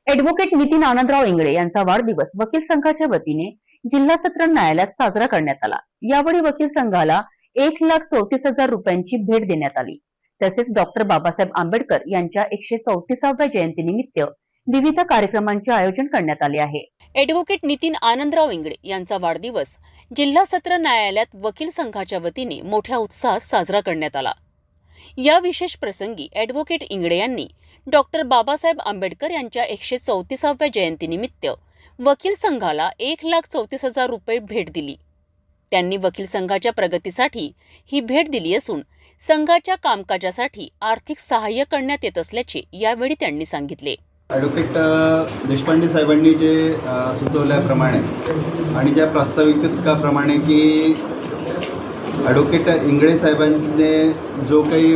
Advocate Nitin Anandrao Ingale यांचा वाढदिवस वकील संघाच्या वतीने जिल्हा सत्र न्यायालयात साजरा करण्यात आला। यावेळी वकील संघाला 1,34,000 रुपयांची भेट देण्यात आली। तसेच डॉक्टर बाबासाहेब आंबेडकर यांच्या 134व्या जयंतीनिमित्त विविध कार्यक्रमांचे आयोजन करण्यात आले आहे। ॲडव्होकेट नितीन आनंदराव इंगळे यांचा वाढदिवस जिल्हा सत्र न्यायालयात वकील संघाच्या वतीने मोठ्या उत्साहात साजरा करण्यात आला। या विशेष प्रसंगी ॲडव्होकेट इंगळे यांनी डॉक्टर बाबासाहेब आंबेडकर यांच्या 134व्या जयंतीनिमित्त वकील संघाला 1,34,000 रुपये भेट दिली। त्यांनी वकील संघाच्या प्रगतीसाठी ही भेट दिली असून संघाच्या कामकाजासाठी आर्थिक सहाय्य करण्यात येत असल्याचे यावेळी त्यांनी सांगितले। ॲडव्होकेट देशपांडे साहेबांनी जे सुचवल्याप्रमाणे आणि ज्या प्रास्ताविकाप्रमाणे की ॲडव्होकेट इंगळे साहेबांनी जो काही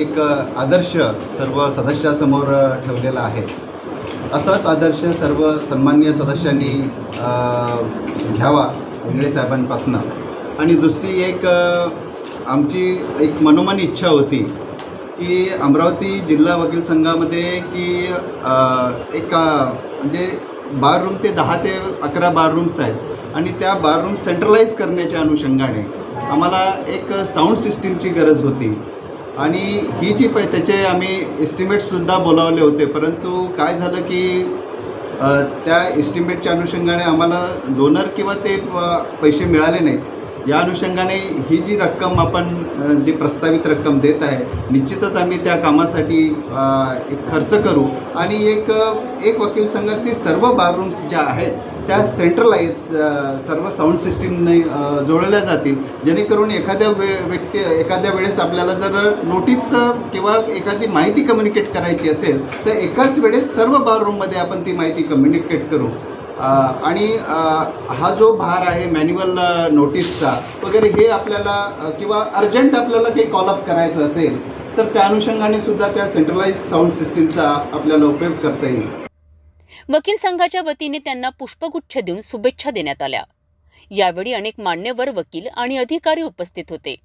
एक आदर्श सर्व सदस्यासमोर ठेवलेला आहे, असाच आदर्श सर्व सन्माननीय सदस्यांनी घ्यावा इंगळे साहेबांपासून। आणि दुसरी एक आमची एक मनोमन इच्छा होती की अमरावती जिल्हा वकील संघामध्ये की एक म्हणजे बार ते 10 ते 11 बार रूम्स आहेत आणि त्या बार रूम सेंट्रलाइज करण्याच्या अनुषंगाने आम्हाला एक साऊंड सिस्टीमची गरज होती। आणि ही जी त्याचे आम्ही एस्टिमेटसुद्धा बोलावले होते, परंतु काय झालं की त्या एस्टिमेटच्या अनुषंगाने आम्हाला डोनर किंवा ते पैसे मिळाले नाहीत। या अनुषंगाने ही जी रक्कम आपण जी प्रस्तावित रक्कम देत आहे, निश्चितच आम्ही त्या कामासाठी एक खर्च करू आणि एक वकील संघाची सर्व बार रूम्स ज्या आहेत त्या सेंट्रलाइज सर्व साऊंड सिस्टीमने जोडल्या जातील, जेणेकरून एखाद्या वेळेस आपल्याला जर नोटीसचं किंवा एखादी माहिती कम्युनिकेट करायची असेल तर एकाच वेळेस सर्व बार रूममध्ये आपण ती माहिती कम्युनिकेट करू। आणि हा जो भार आहे मॅन्युअल नोटीसचा वगैरे हे आपल्याला किंवा अर्जंट आपल्याला काही कॉलअप करायचं असेल तर त्या अनुषंगाने सुद्धा त्या सेंट्रलाइज साऊंड सिस्टीमचा आपल्याला उपयोग करता येईल। वकील संघाच्या वतीने त्यांना पुष्पगुच्छ देऊन शुभेच्छा देण्यात आल्या। यावेळी अनेक मान्यवर वकील आणि अधिकारी उपस्थित होते,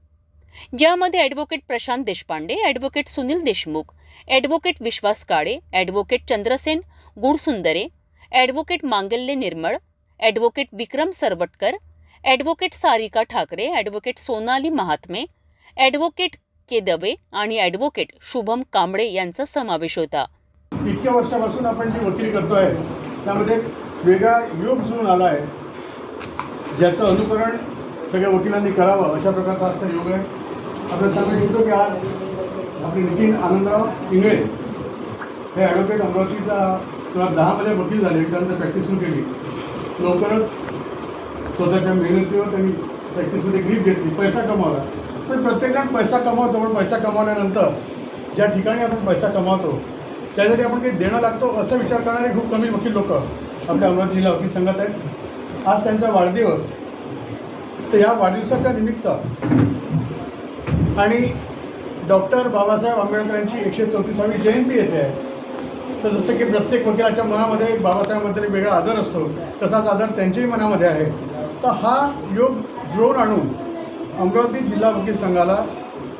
ज्यामध्ये advocate Prashant Deshpande, advocate Sunil Deshmukh, advocate Vishwas Kale, advocate Chandrasen Gudsundare, advocate Mangalya Nirmal, advocate Vikram Sarwatkar, advocate Sarika Thackeray, advocate Sonali Mahatme, advocate K Dave आणि ॲडव्होकेट शुभम कांबळे यांचा समावेश होता। इतक्या वर्षापासून आपण जी वकिली करतोय त्यामध्ये वेगळा योग जुळून आला आहे, ज्याचं अनुकरण सगळ्या वकिलांनी करावं अशा प्रकारचा आजचा योग आहे। आपण सांगू इच्छितो की आज आपले नितीन आनंदराव इंगळे हे ॲडव्होकेट अमरावतीचा 2010 वकील झाले, त्यानंतर प्रॅक्टिस सुरू केली। लवकरच स्वतःच्या मेहनतीवर त्यांनी प्रॅक्टिसमध्ये ग्रीप घेतली, पैसा कमावला। पण प्रत्येकजण पैसा कमावतो, पण पैसा कमावल्यानंतर ज्या ठिकाणी आपण पैसा कमावतो त्यासाठी आपण काही देणं लागतो असा विचार करणारे खूप कमी वकील लोक आपल्या अमरावती जिल्हा वकील संघात आहेत। आज त्यांचा वाढदिवस, तर या वाढदिवसाच्या निमित्त आणि डॉक्टर बाबासाहेब आंबेडकरांची 134वी जयंती येते आहे, तर जसं की प्रत्येक वकिलाच्या मनामध्ये बाबासाहेबांबद्दल एक वेगळा आदर असतो, तसाच आदर त्यांच्याही मनामध्ये आहे। तर हा योग जुळवून आणून अमरावती जिल्हा वकील संघाला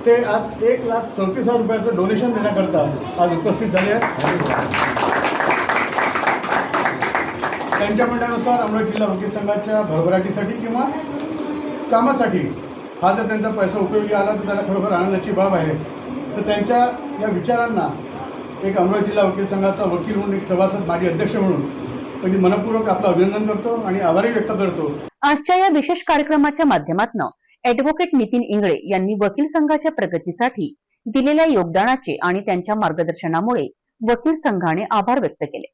ते आज 1,34,000 रुपयाचं डोनेशन देण्याकरता आज उपस्थित झाले आहेत। त्यांच्या म्हणण्यानुसार अमरावती जिल्हा वकील संघाच्या भरभराटीसाठी किंवा कामासाठी हा जर त्यांचा पैसा उपयोगी आला तर त्याला खरोखर आनंदाची बाब आहे। तर त्यांच्या या विचारांना एक अमरावती जिल्हा वकील संघाचा वकील म्हणून, एक सभासद, माजी अध्यक्ष म्हणून अगदी मनपूर्वक आपलं अभिनंदन करतो आणि आभारही व्यक्त करतो। आजच्या या विशेष कार्यक्रमाच्या माध्यमातून ॲडव्होकेट नितीन इंगळे यांनी वकील संघाच्या प्रगतीसाठी दिलेल्या योगदानाचे आणि त्यांच्या मार्गदर्शनामुळे वकील संघाने आभार व्यक्त केले।